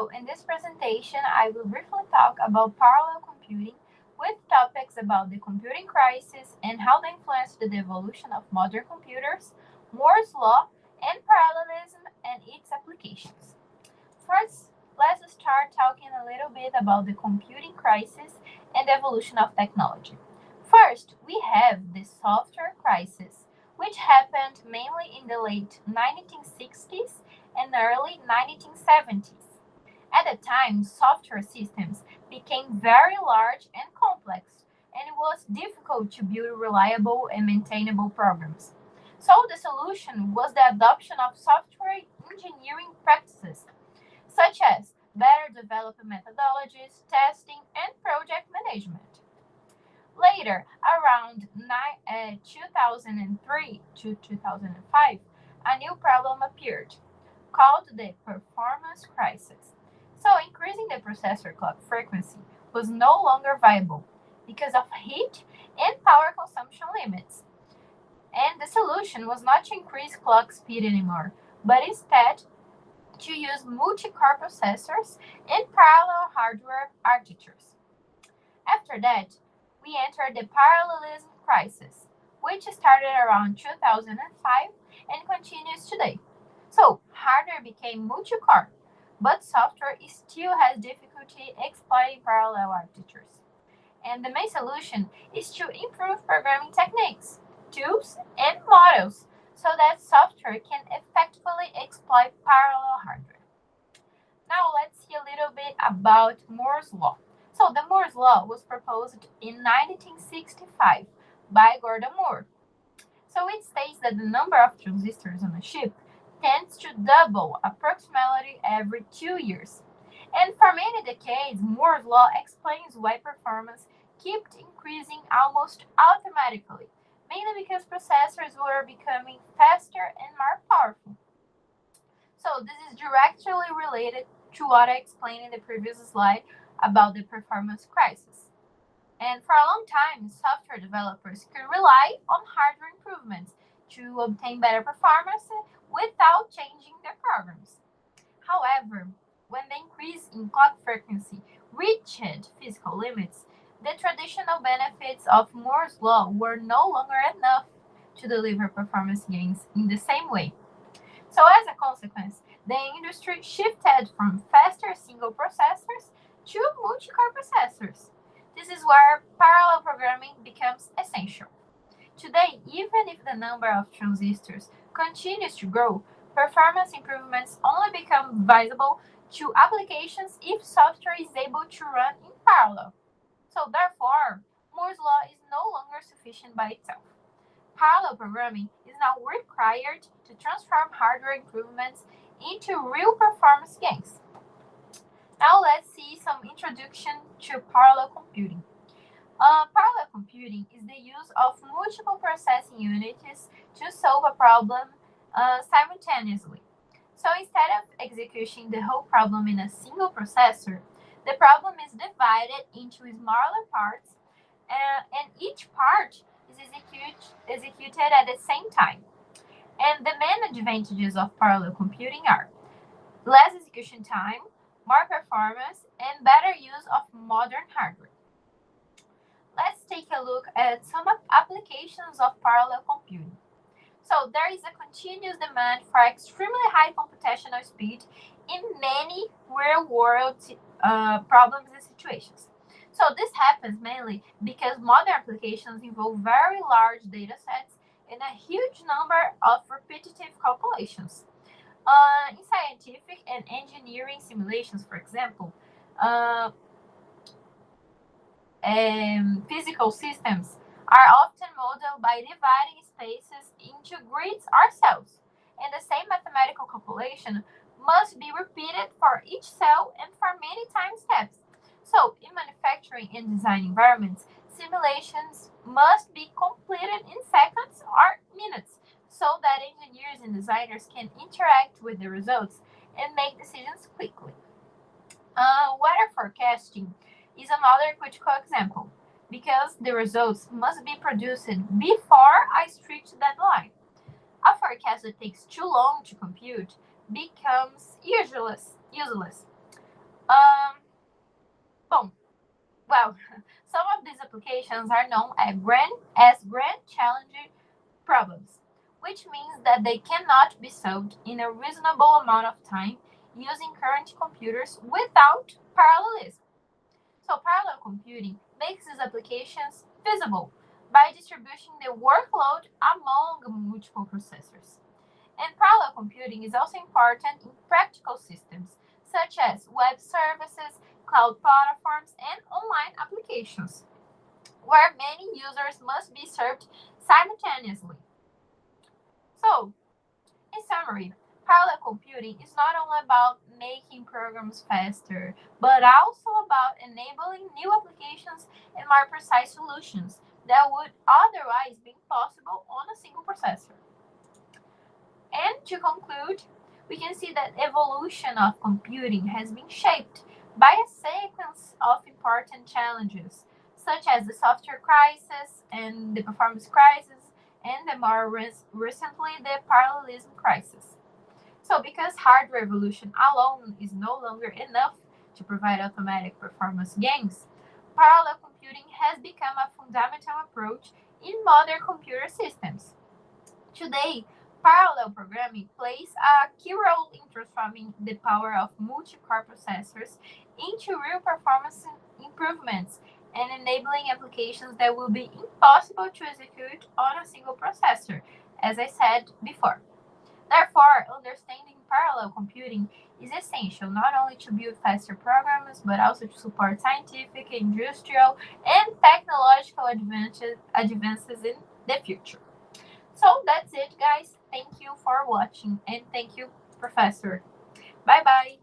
So, in this presentation, I will briefly talk about parallel computing with topics about the computing crisis and how they influenced the evolution of modern computers, Moore's law, and parallelism and its applications. First, let's start talking a little bit about the computing crisis and the evolution of technology. First, we have the software crisis, which happened mainly in the late 1960s and early 1970s. At the time, software systems became very large and complex, and it was difficult to build reliable and maintainable programs. So, the solution was the adoption of software engineering practices, such as better development methodologies, testing, and project management. Later, around 2003 to 2005, a new problem appeared called the performance crisis. So, increasing the processor clock frequency was no longer viable because of heat and power consumption limits. And the solution was not to increase clock speed anymore, but instead to use multi core processors and parallel hardware architectures. After that, we entered the parallelism crisis, which started around 2005 and continues today. So, hardware became multi-core, but software still has difficulty exploiting parallel architectures. And the main solution is to improve programming techniques, tools, and models so that software can effectively exploit parallel hardware. Now let's see a little bit about Moore's law. So the Moore's law was proposed in 1965 by Gordon Moore. So it states that the number of transistors on a chip tends to double approximately every 2 years. And for many decades, Moore's law explains why performance kept increasing almost automatically, mainly because processors were becoming faster and more powerful. So this is directly related to what I explained in the previous slide about the performance crisis. And for a long time, software developers could rely on hardware improvements to obtain better performance without changing their programs. However, when the increase in clock frequency reached physical limits, the traditional benefits of Moore's law were no longer enough to deliver performance gains in the same way. So, as a consequence, the industry shifted from faster single processors to multi-core processors. This is where parallel programming becomes essential. Today, even if the number of transistors continues to grow, performance improvements only become visible to applications if software is able to run in parallel. So, therefore, Moore's law is no longer sufficient by itself. Parallel programming is now required to transform hardware improvements into real performance gains. Now let's see some introduction to parallel computing. Parallel computing is the use of multiple processing units to solve a problem simultaneously. So instead of executing the whole problem in a single processor, the problem is divided into smaller parts, and each part is executed at the same time. And the main advantages of parallel computing are less execution time, more performance, and better use of modern hardware. Let's take a look at some applications of parallel computing. So there is a continuous demand for extremely high computational speed in many real-world problems and situations. So this happens mainly because modern applications involve very large data sets and a huge number of repetitive calculations. In scientific and engineering simulations, for example, uh, physical systems are often modeled by dividing spaces into grids or cells, and the same mathematical calculation must be repeated for each cell and for many time steps. So, in manufacturing and design environments, simulations must be completed in seconds or minutes so that engineers and designers can interact with the results and make decisions quickly. Weather forecasting is another critical example because the results must be produced before a strict deadline. A forecast that takes too long to compute becomes useless. Um, bom, well, some of these applications are known as grand challenge problems, which means that they cannot be solved in a reasonable amount of time using current computers without parallelism. So, parallel computing makes these applications feasible by distributing the workload among multiple processors. And parallel computing is also important in practical systems, such as web services, cloud platforms, and online applications, where many users must be served simultaneously. So, in summary, parallel computing is not only about making programs faster, but also about enabling new applications and more precise solutions that would otherwise be impossible on a single processor. And to conclude, we can see that evolution of computing has been shaped by a sequence of important challenges, such as the software crisis and the performance crisis, and the more recently the parallelism crisis. So, because hardware evolution alone is no longer enough to provide automatic performance gains, parallel computing has become a fundamental approach in modern computer systems. Today, parallel programming plays a key role in transforming the power of multi-core processors into real performance improvements and enabling applications that will be impossible to execute on a single processor, as I said before. Therefore, understanding parallel computing is essential not only to build faster programs, but also to support scientific, industrial, and technological advances in the future. So that's it, guys. Thank you for watching, and thank you, Professor. Bye bye.